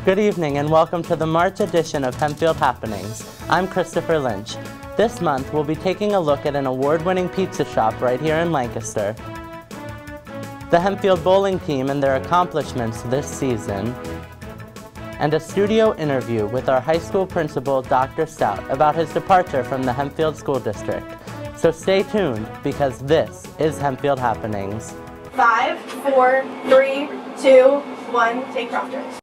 Good evening and welcome to the March edition of Hempfield Happenings. I'm Christopher Lynch. This month we'll be taking a look at an award-winning pizza shop right here in Lancaster, the Hempfield bowling team and their accomplishments this season, and a studio interview with our high school principal, Dr. Stout, about his departure from the Hempfield School District. So stay tuned because this is Hempfield Happenings. 5, 4, 3, 2, 1, take proctors.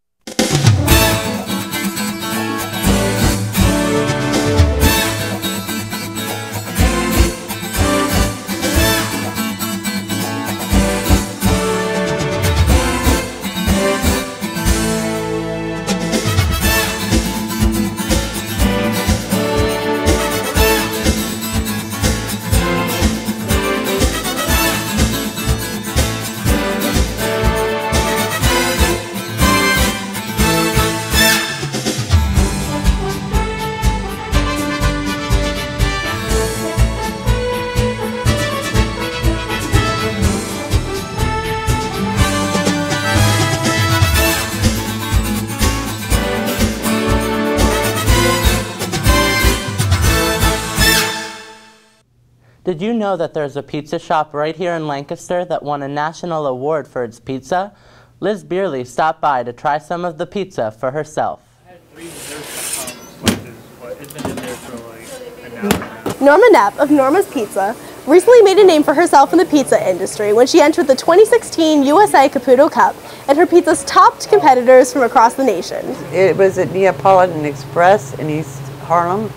Did you know that there's a pizza shop right here in Lancaster that won a national award for its pizza? Liz Beerley stopped by to try some of the pizza for herself. I had 3 dessert slices, but it's been in there for like an hour now. Norma Knapp of Normas Pizza recently made a name for herself in the pizza industry when she entered the 2016 USA Caputo Cup, and her pizzas topped competitors from across the nation. It was at Neapolitan Express in East Harlem.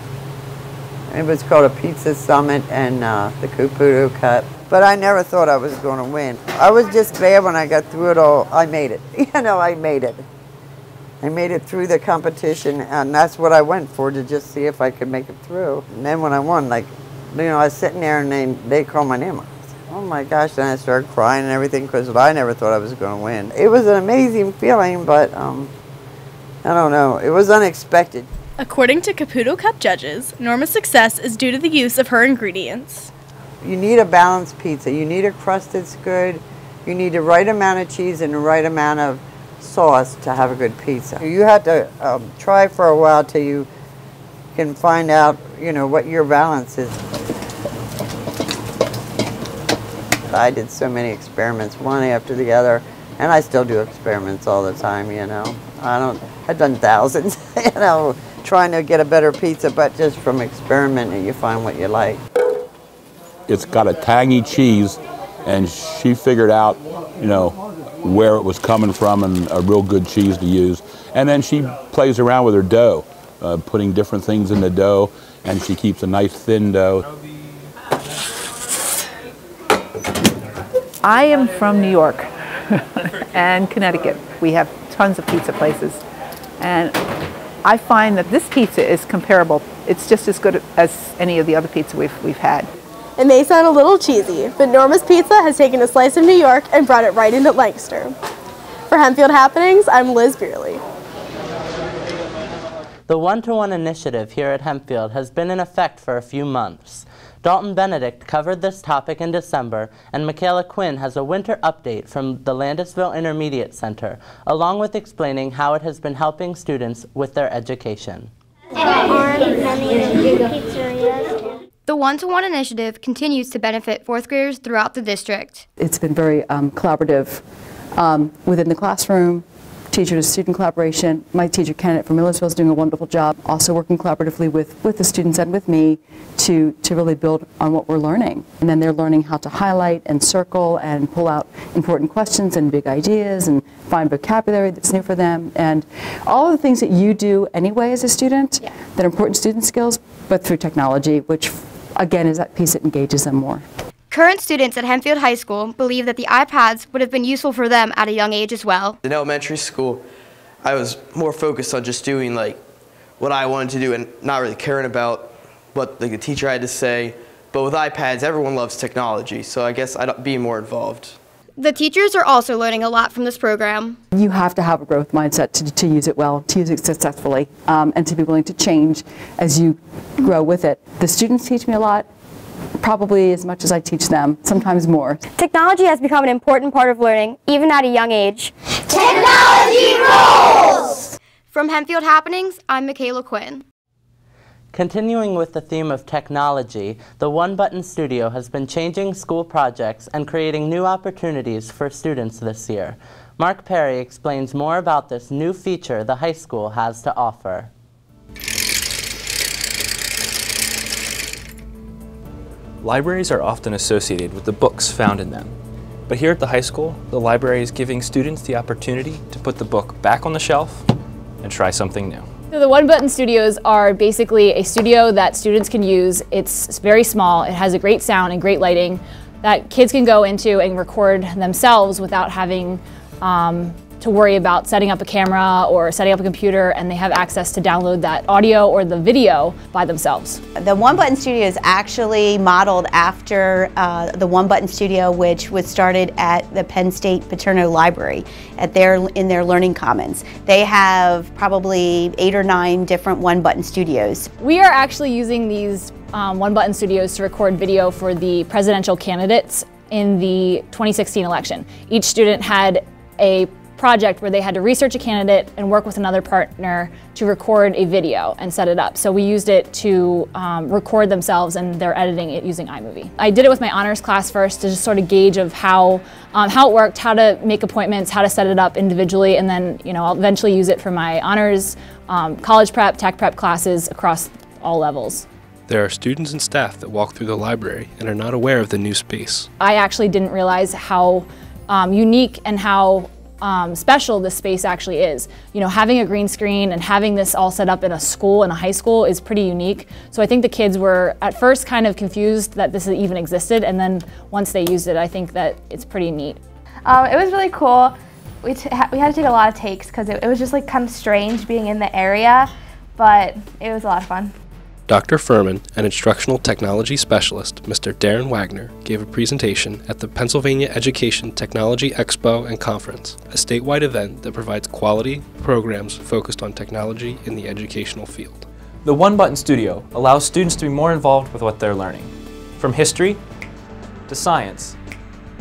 It was called a Pizza Summit and the Caputo Cup. But I never thought I was going to win. I was just glad when I got through it all. I made it. You know, I made it. I made it through the competition, and that's what I went for, to just see if I could make it through. And then when I won, like, you know, I was sitting there and they called my name. I said, oh my gosh, then I started crying and everything because I never thought I was going to win. It was an amazing feeling, but I don't know. It was unexpected. According to Caputo Cup judges, Norma's success is due to the use of her ingredients. You need a balanced pizza. You need a crust that's good. You need the right amount of cheese and the right amount of sauce to have a good pizza. You have to try for a while till you can find out, you know, what your balance is. I did so many experiments, one after the other, and I still do experiments all the time, you know. I've done thousands, you know, trying to get a better pizza, but just from experimenting you find what you like. It's got a tangy cheese, and she figured out, you know, where it was coming from and a real good cheese to use. And then she plays around with her dough, putting different things in the dough, and she keeps a nice thin dough. I am from New York and Connecticut. We have tons of pizza places, and I find that this pizza is comparable. It's just as good as any of the other pizza we've had. It may sound a little cheesy, but Norma's Pizza has taken a slice of New York and brought it right into Lancaster. For Hempfield Happenings, I'm Liz Beerley. The one-to-one initiative here at Hempfield has been in effect for a few months. Dalton Benedict covered this topic in December, and Michaela Quinn has a winter update from the Landisville Intermediate Center, along with explaining how it has been helping students with their education. The one-to-one initiative continues to benefit fourth graders throughout the district. It's been very collaborative within the classroom, teacher-to-student collaboration. My teacher, Kenneth from Millersville, is doing a wonderful job, also working collaboratively with the students and with me to really build on what we're learning. And then they're learning how to highlight and circle and pull out important questions and big ideas and find vocabulary that's new for them. And all of the things that you do anyway as a student that are important student skills, but through technology, which again is that piece that engages them more. Current students at Hempfield High School believe that the iPads would have been useful for them at a young age as well. In elementary school, I was more focused on just doing like what I wanted to do and not really caring about what the teacher had to say. But with iPads, everyone loves technology, so I guess I'd be more involved. The teachers are also learning a lot from this program. You have to have a growth mindset to use it well, to use it successfully, and to be willing to change as you grow with it. The students teach me a lot. Probably as much as I teach them, sometimes more. Technology has become an important part of learning, even at a young age. Technology rules! From Hempfield Happenings, I'm Michaela Quinn. Continuing with the theme of technology, the One Button Studio has been changing school projects and creating new opportunities for students this year. Mark Perry explains more about this new feature the high school has to offer. Libraries are often associated with the books found in them. But here at the high school, the library is giving students the opportunity to put the book back on the shelf and try something new. So the One Button Studios are basically a studio that students can use. It's very small, it has a great sound and great lighting that kids can go into and record themselves without having to worry about setting up a camera or setting up a computer, and they have access to download that audio or the video by themselves. The One Button Studio is actually modeled after the One Button Studio, which was started at the Penn State Paterno Library in their Learning Commons. They have probably 8 or 9 different One Button Studios. We are actually using these One Button Studios to record video for the presidential candidates in the 2016 election. Each student had a project where they had to research a candidate and work with another partner to record a video and set it up. So we used it to record themselves, and they're editing it using iMovie. I did it with my honors class first to just sort of gauge of how it worked, how to make appointments, how to set it up individually, and then I'll eventually use it for my honors, college prep, tech prep classes across all levels. There are students and staff that walk through the library and are not aware of the new space. I actually didn't realize how unique and how special this space actually is. Having a green screen and having this all set up in a school, in a high school, is pretty unique. So I think the kids were at first kind of confused that this even existed, and then once they used it, I think that it's pretty neat. It was really cool. We had to take a lot of takes because it was just like kind of strange being in the area, but it was a lot of fun. Dr. Furman, an instructional technology specialist, Mr. Darren Wagner, gave a presentation at the Pennsylvania Education Technology Expo and Conference, a statewide event that provides quality programs focused on technology in the educational field. The One Button Studio allows students to be more involved with what they're learning, from history to science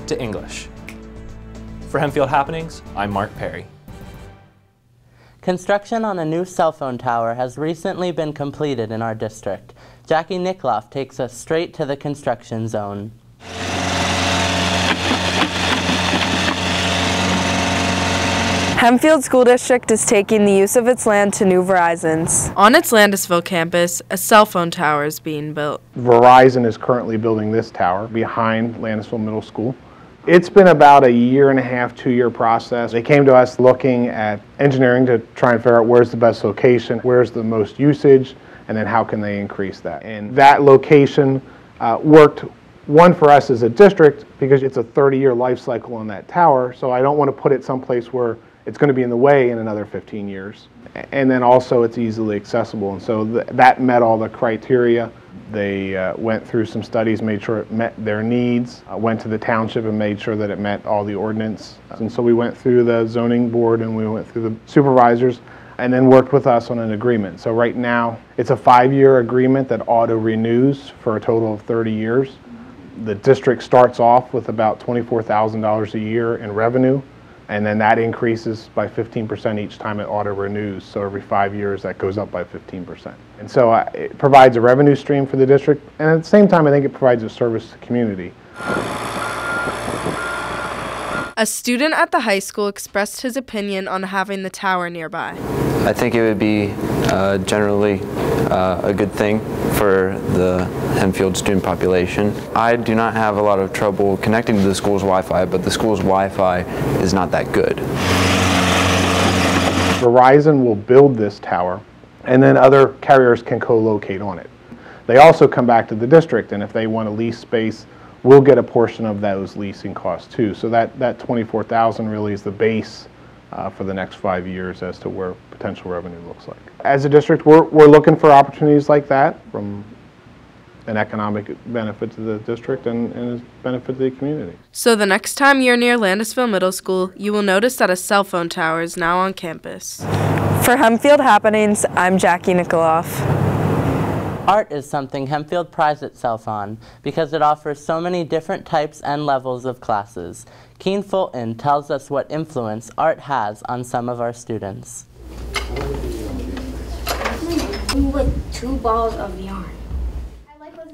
to English. For Hempfield Happenings, I'm Mark Perry. Construction on a new cell phone tower has recently been completed in our district. Jackie Nickloff takes us straight to the construction zone. Hempfield School District is taking the use of its land to new Verizon's. On its Landisville campus, a cell phone tower is being built. Verizon is currently building this tower behind Landisville Middle School. It's been about a 1.5 to 2 year process. They came to us looking at engineering to try and figure out where's the best location, where's the most usage, and then how can they increase that. And that location worked, one, for us as a district because it's a 30-year life cycle on that tower, so I don't want to put it someplace where it's going to be in the way in another 15 years. And then also it's easily accessible, and so that met all the criteria. They went through some studies, made sure it met their needs, went to the township and made sure that it met all the ordinance. And so we went through the zoning board and we went through the supervisors and then worked with us on an agreement. So right now it's a 5-year agreement that auto-renews for a total of 30 years. The district starts off with about $24,000 a year in revenue, and then that increases by 15% each time it auto-renews. So every 5 years that goes up by 15%. And so it provides a revenue stream for the district, and at the same time I think it provides a service to the community. A student at the high school expressed his opinion on having the tower nearby. I think it would be generally a good thing for the Hempfield student population. I do not have a lot of trouble connecting to the school's Wi-Fi, but the school's Wi-Fi is not that good. Verizon will build this tower, and then other carriers can co-locate on it. They also come back to the district, and if they want to lease space, we'll get a portion of those leasing costs too. So that $24,000 really is the base for the next 5 years as to where potential revenue looks like. As a district, we're looking for opportunities like that from an economic benefit to the district and a benefit to the community. So the next time you're near Landisville Middle School, you will notice that a cell phone tower is now on campus. For Hempfield Happenings, I'm Jackie Nickloff. Art is something Hempfield prides itself on because it offers so many different types and levels of classes. Keen Fulton tells us what influence art has on some of our students. With 2 balls of yarn.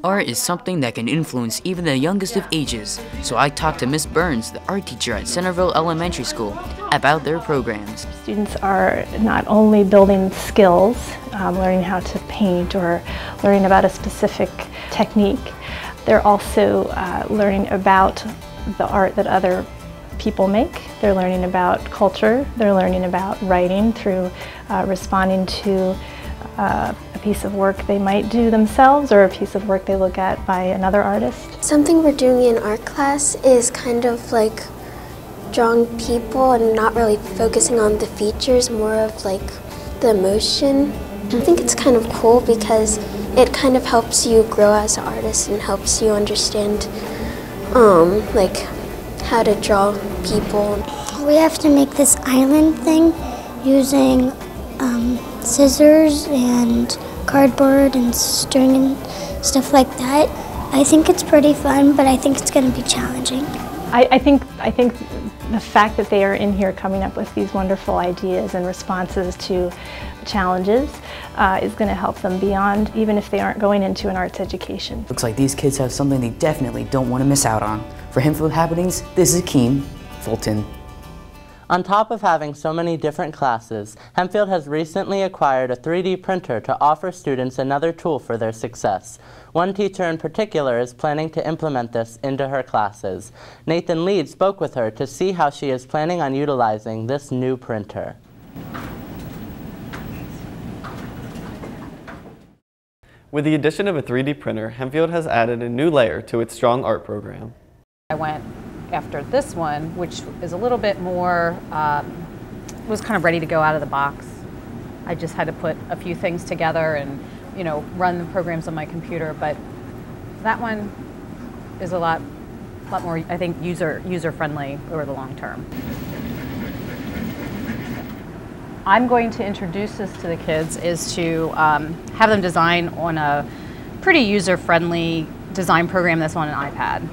Art is something that can influence even the youngest of ages, so I talked to Miss Burns, the art teacher at Centerville Elementary School, about their programs. Students are not only building skills, learning how to paint or learning about a specific technique, they're also learning about the art that other people make. They're learning about culture, they're learning about writing through responding to a piece of work they might do themselves or a piece of work they look at by another artist. Something we're doing in art class is kind of like drawing people and not really focusing on the features, more of like the emotion. I think it's kind of cool because it kind of helps you grow as an artist and helps you understand like how to draw people. We have to make this island thing using scissors and cardboard and string and stuff like that. I think it's pretty fun, but I think it's going to be challenging. I think the fact that they are in here coming up with these wonderful ideas and responses to challenges is going to help them beyond, even if they aren't going into an arts education. Looks like these kids have something they definitely don't want to miss out on. For Hempfield Happenings, this is Akeem Fulton. On top of having so many different classes, Hempfield has recently acquired a 3D printer to offer students another tool for their success. One teacher in particular is planning to implement this into her classes. Nathan Lead spoke with her to see how she is planning on utilizing this new printer. With the addition of a 3D printer, Hempfield has added a new layer to its strong art program. I went after this one, which is a little bit more, was kind of ready to go out of the box. I just had to put a few things together and, you know, run the programs on my computer, but that one is a lot more, I think, user-friendly over the long term. I'm going to introduce this to the kids is to have them design on a pretty user-friendly design program that's on an iPad.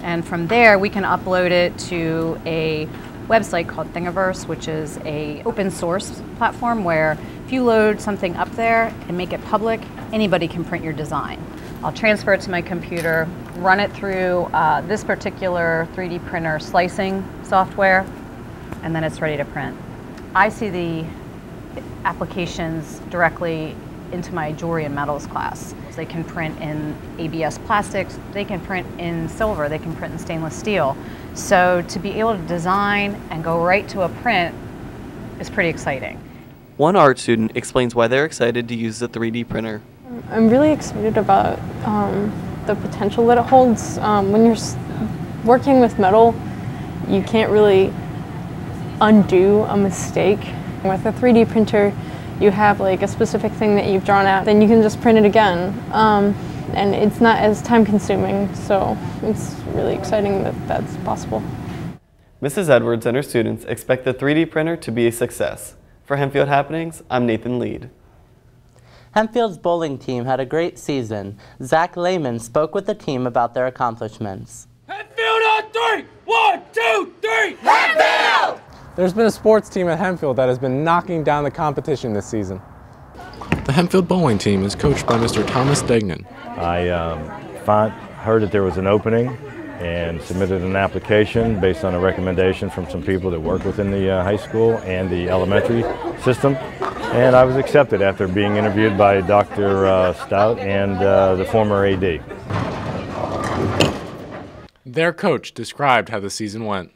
And from there, we can upload it to a website called Thingiverse, which is an open source platform where if you load something up there and make it public, anybody can print your design. I'll transfer it to my computer, run it through this particular 3D printer slicing software, and then it's ready to print. I see the applications directly into my jewelry and metals class. They can print in ABS plastics, they can print in silver, they can print in stainless steel. So to be able to design and go right to a print is pretty exciting. One art student explains why they're excited to use the 3D printer. I'm really excited about the potential that it holds. When you're working with metal, you can't really undo a mistake. With a 3D printer, you have like a specific thing that you've drawn out, then you can just print it again. And it's not as time consuming, so it's really exciting that that's possible. Mrs. Edwards and her students expect the 3D printer to be a success. For Hempfield Happenings, I'm Nathan Lead. Hempfield's bowling team had a great season. Zach Lehman spoke with the team about their accomplishments. Hempfield on 3! 1, 2, 3! Hempfield! There's been a sports team at Hempfield that has been knocking down the competition this season. The Hempfield bowling team is coached by Mr. Thomas Degnan. I heard that there was an opening and submitted an application based on a recommendation from some people that work within the high school and the elementary system. And I was accepted after being interviewed by Dr. Stout and the former AD. Their coach described how the season went.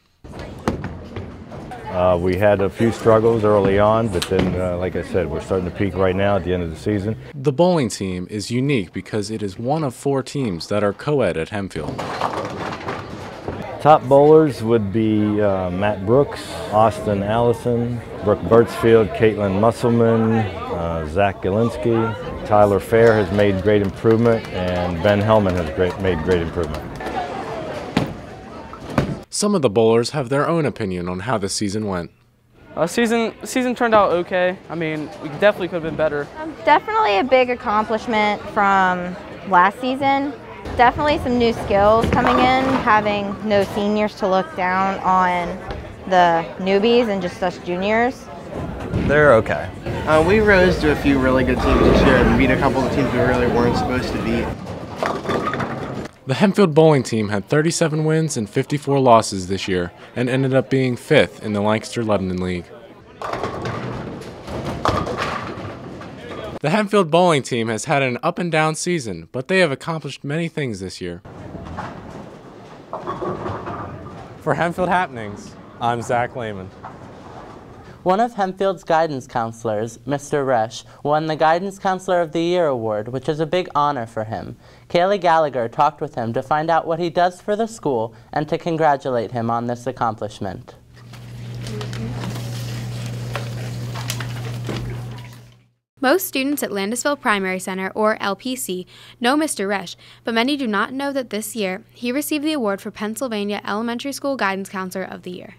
We had a few struggles early on, but then, like I said, we're starting to peak right now at the end of the season. The bowling team is unique because it is one of 4 teams that are co-ed at Hempfield. Top bowlers would be Matt Brooks, Austin Allison, Brooke Birchfield, Caitlin Musselman, Zach Galinsky. Tyler Fair has made great improvement, and Ben Hellman has made great improvement. Some of the bowlers have their own opinion on how the season went. Season turned out okay. I mean, we definitely could have been better. Definitely a big accomplishment from last season. Definitely some new skills coming in, having no seniors to look down on the newbies and just us juniors. They're okay. We rose to a few really good teams this year and beat a couple of teams we really weren't supposed to beat. The Hempfield bowling team had 37 wins and 54 losses this year and ended up being 5th in the Lancaster-Lebanon League. The Hempfield bowling team has had an up and down season, but they have accomplished many things this year. For Hempfield Happenings, I'm Zach Lehman. One of Hempfield's guidance counselors, Mr. Resh, won the Guidance Counselor of the Year award, which is a big honor for him. Kaylee Gallagher talked with him to find out what he does for the school and to congratulate him on this accomplishment. Most students at Landisville Primary Center, or LPC, know Mr. Resh, but many do not know that this year he received the award for Pennsylvania Elementary School Guidance Counselor of the Year.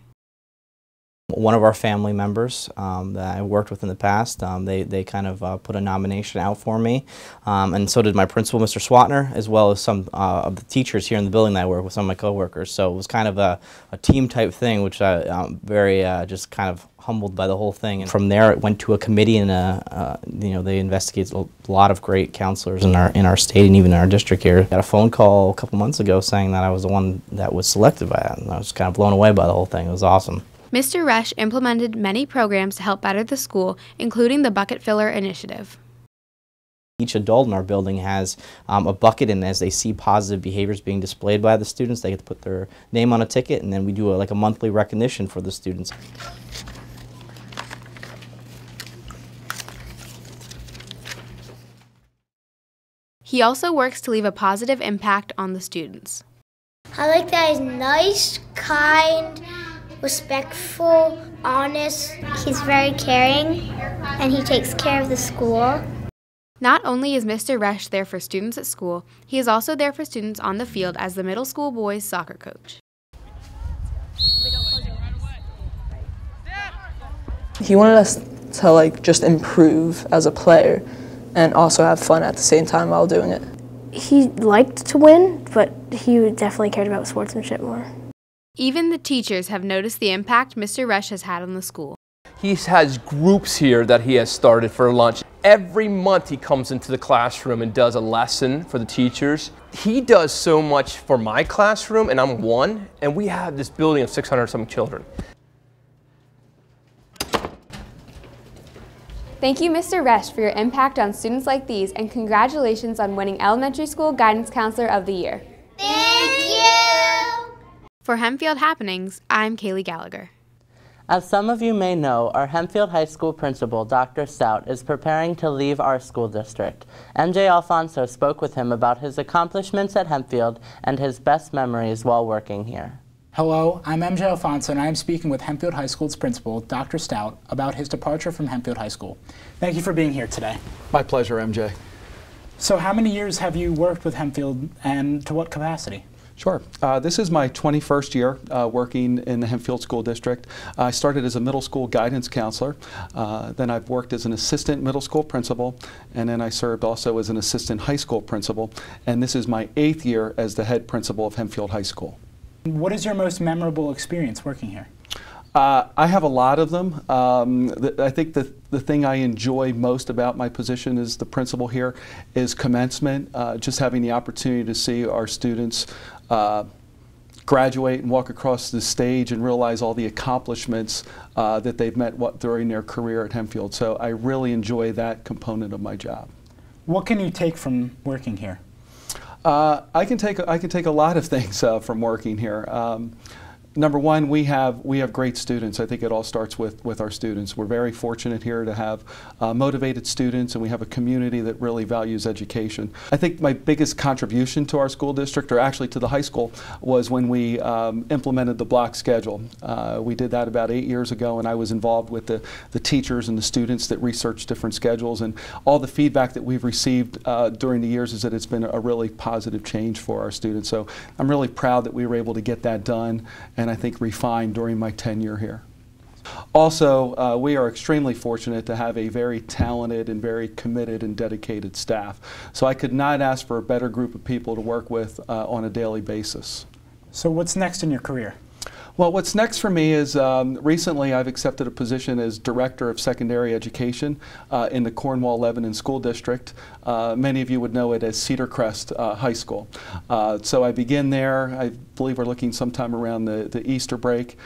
One of our family members that I worked with in the past, they kind of put a nomination out for me, and so did my principal, Mr. Swatner, as well as some of the teachers here in the building that I work with, some of my coworkers. So it was kind of a team type thing, which I'm very just kind of humbled by the whole thing. And from there, it went to a committee, and you know, they investigated a lot of great counselors in our state and even in our district here. I got a phone call a couple months ago saying that I was the one that was selected by that, and I was kind of blown away by the whole thing. It was awesome. Mr. Resh implemented many programs to help better the school, including the Bucket Filler Initiative. Each adult in our building has a bucket, and as they see positive behaviors being displayed by the students, they get to put their name on a ticket, and then we do like a monthly recognition for the students. He also works to leave a positive impact on the students. I like that he's nice, kind, respectful, honest. He's very caring, and he takes care of the school. Not only is Mr. Resh there for students at school, he is also there for students on the field as the middle school boys soccer coach. He wanted us to just improve as a player and also have fun at the same time while doing it. He liked to win, but he definitely cared about sportsmanship more. Even the teachers have noticed the impact Mr. Resh has had on the school. He has groups here that he has started for lunch. Every month he comes into the classroom and does a lesson for the teachers. He does so much for my classroom, and I'm one, and we have this building of 600-some children. Thank you, Mr. Resh, for your impact on students like these, and congratulations on winning Elementary School Guidance Counselor of the Year. Thank you! For Hempfield Happenings, I'm Kaylee Gallagher. As some of you may know, our Hempfield High School principal, Dr. Stout, is preparing to leave our school district. MJ Alfonso spoke with him about his accomplishments at Hempfield and his best memories while working here. Hello, I'm MJ Alfonso, and I am speaking with Hempfield High School's principal, Dr. Stout, about his departure from Hempfield High School. Thank you for being here today. My pleasure, MJ. So how many years have you worked with Hempfield, and to what capacity? Sure. This is my 21st year working in the Hempfield School District. I started as a middle school guidance counselor. Then I've worked as an assistant middle school principal, and then I served also as an assistant high school principal. And this is my 8th year as the head principal of Hempfield High School. What is your most memorable experience working here? I have a lot of them. I think the thing I enjoy most about my position as the principal here is commencement, just having the opportunity to see our students graduate and walk across the stage and realize all the accomplishments that they've met during their career at Hempfield. So I really enjoy that component of my job. What can you take from working here? I can take a lot of things from working here. Number one, we have great students. I think it all starts with our students. We're very fortunate here to have motivated students, and we have a community that really values education. I think my biggest contribution to our school district, or actually to the high school, was when we implemented the block schedule. We did that about 8 years ago, and I was involved with the teachers and the students that researched different schedules, and all the feedback that we've received during the years is that it's been a really positive change for our students. So I'm really proud that we were able to get that done, and I think refined during my tenure here. Also, we are extremely fortunate to have a very talented and very committed and dedicated staff. So I could not ask for a better group of people to work with on a daily basis. So what's next in your career? Well, what's next for me is recently I've accepted a position as Director of Secondary Education in the Cornwall-Lebanon School District. Many of you would know it as Cedar Crest High School. So I begin there. I believe we're looking sometime around the Easter break.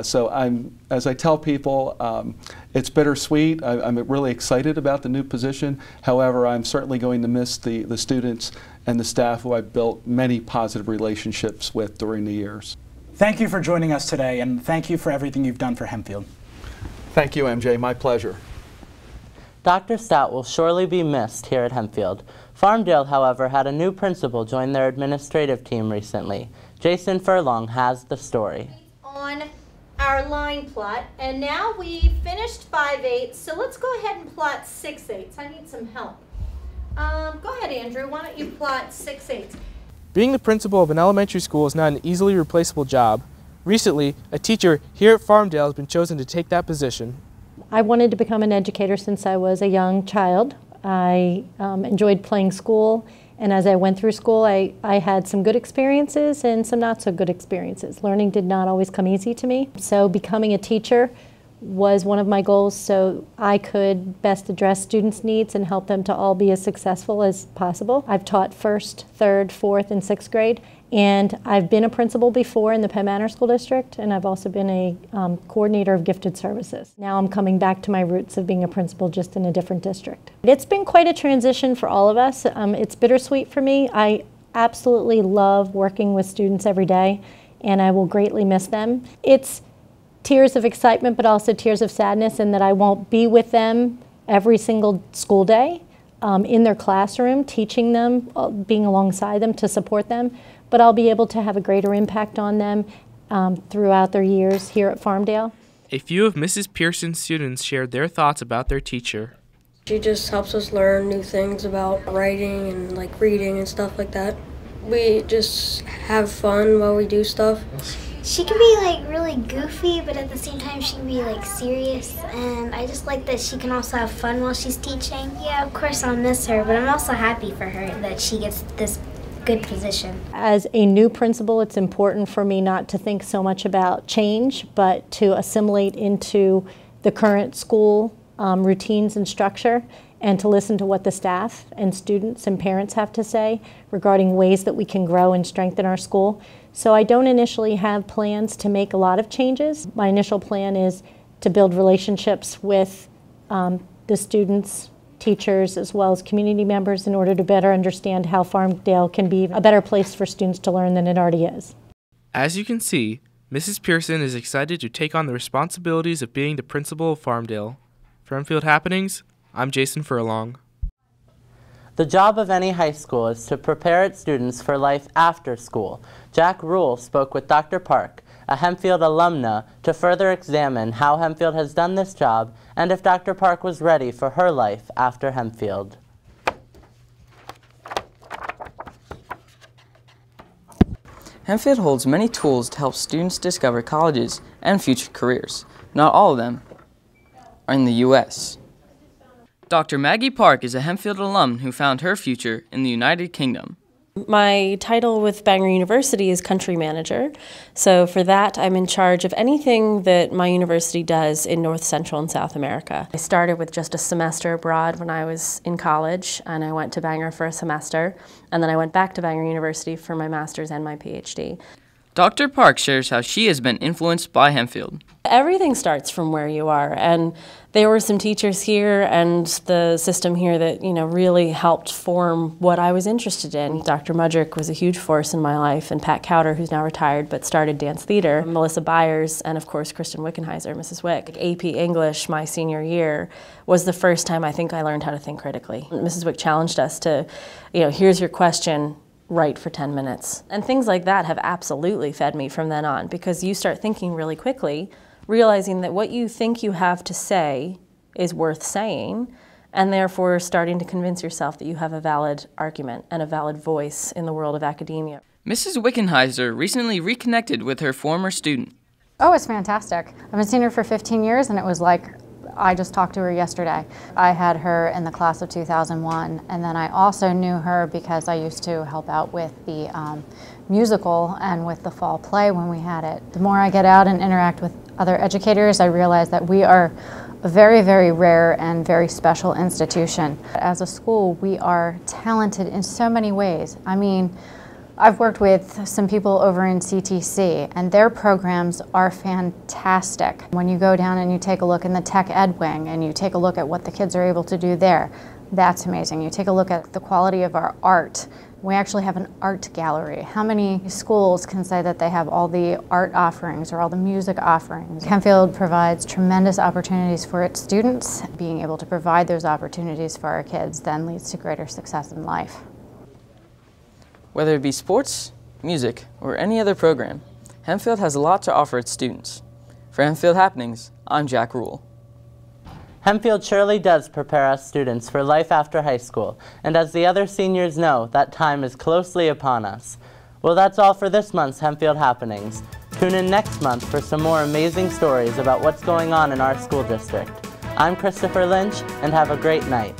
So as I tell people, it's bittersweet. I'm really excited about the new position. However, I'm certainly going to miss the students and the staff who I've built many positive relationships with during the years. Thank you for joining us today, and thank you for everything you've done for Hempfield. Thank you, MJ. My pleasure. Dr. Stout will surely be missed here at Hempfield. Farmdale, however, had a new principal join their administrative team recently. Jason Furlong has the story. On our line plot, and now we finished 5/8, so let's go ahead and plot 6/8. I need some help. Go ahead, Andrew. Why don't you plot 6/8? Being the principal of an elementary school is not an easily replaceable job. Recently, a teacher here at Farmdale has been chosen to take that position. I wanted to become an educator since I was a young child. I enjoyed playing school, and as I went through school, I had some good experiences and some not so good experiences. Learning did not always come easy to me, so becoming a teacher was one of my goals so I could best address students' needs and help them to all be as successful as possible. I've taught 1st, 3rd, 4th, and 6th grade, and I've been a principal before in the Penn Manor School District, and I've also been a coordinator of gifted services. Now I'm coming back to my roots of being a principal just in a different district. It's been quite a transition for all of us. It's bittersweet for me. I absolutely love working with students every day, and I will greatly miss them. It's tears of excitement, but also tears of sadness in that I won't be with them every single school day in their classroom, teaching them, being alongside them to support them, but I'll be able to have a greater impact on them throughout their years here at Farmdale. A few of Mrs. Pearson's students shared their thoughts about their teacher. She just helps us learn new things about writing and like reading and stuff like that. We just have fun while we do stuff. She can be like really goofy, but at the same time she can be like serious, and I just like that she can also have fun while she's teaching. Yeah, of course I'll miss her, but I'm also happy for her that she gets this good position. As a new principal, it's important for me not to think so much about change, but to assimilate into the current school routines and structure, and to listen to what the staff and students and parents have to say regarding ways that we can grow and strengthen our school. So I don't initially have plans to make a lot of changes. My initial plan is to build relationships with the students, teachers, as well as community members in order to better understand how Farmdale can be a better place for students to learn than it already is. As you can see, Mrs. Pearson is excited to take on the responsibilities of being the principal of Farmdale. For Hempfield Happenings, I'm Jason Furlong. The job of any high school is to prepare its students for life after school. Jack Rule spoke with Dr. Parke, a Hempfield alumna, to further examine how Hempfield has done this job and if Dr. Parke was ready for her life after Hempfield. Hempfield holds many tools to help students discover colleges and future careers. Not all of them are in the U.S. Dr. Maggie Parke is a Hempfield alum who found her future in the United Kingdom. My title with Bangor University is country manager, so for that I'm in charge of anything that my university does in North, Central, and South America. I started with just a semester abroad when I was in college, and I went to Bangor for a semester, and then I went back to Bangor University for my master's and my PhD. Dr. Parke shares how she has been influenced by Hempfield. Everything starts from where you are, and there were some teachers here and the system here that, really helped form what I was interested in. Dr. Mudrick was a huge force in my life, and Pat Cowder, who's now retired but started dance theater, Melissa Byers, and of course Kristen Wickenheiser, Mrs. Wick. AP English my senior year was the first time I think I learned how to think critically. Mrs. Wick challenged us to, here's your question, write for 10 minutes. And things like that have absolutely fed me from then on, because you start thinking really quickly, realizing that what you think you have to say is worth saying, and therefore starting to convince yourself that you have a valid argument and a valid voice in the world of academia. Mrs. Wickenheiser recently reconnected with her former student. Oh, it's fantastic. I've been seeing her for 15 years, and it was like I just talked to her yesterday. I had her in the class of 2001, and then I also knew her because I used to help out with the musical and with the fall play when we had it. The more I get out and interact with other educators, I realize that we are a very, very rare and very special institution. As a school, we are talented in so many ways. I mean, I've worked with some people over in CTC, and their programs are fantastic. When you go down and you take a look in the tech ed wing and you take a look at what the kids are able to do there, that's amazing. You take a look at the quality of our art. We actually have an art gallery. How many schools can say that they have all the art offerings or all the music offerings? Hempfield provides tremendous opportunities for its students. Being able to provide those opportunities for our kids then leads to greater success in life. Whether it be sports, music, or any other program, Hempfield has a lot to offer its students. For Hempfield Happenings, I'm Jack Rule. Hempfield surely does prepare us students for life after high school, and as the other seniors know, that time is closely upon us. Well, that's all for this month's Hempfield Happenings. Tune in next month for some more amazing stories about what's going on in our school district. I'm Christopher Lynch, and have a great night.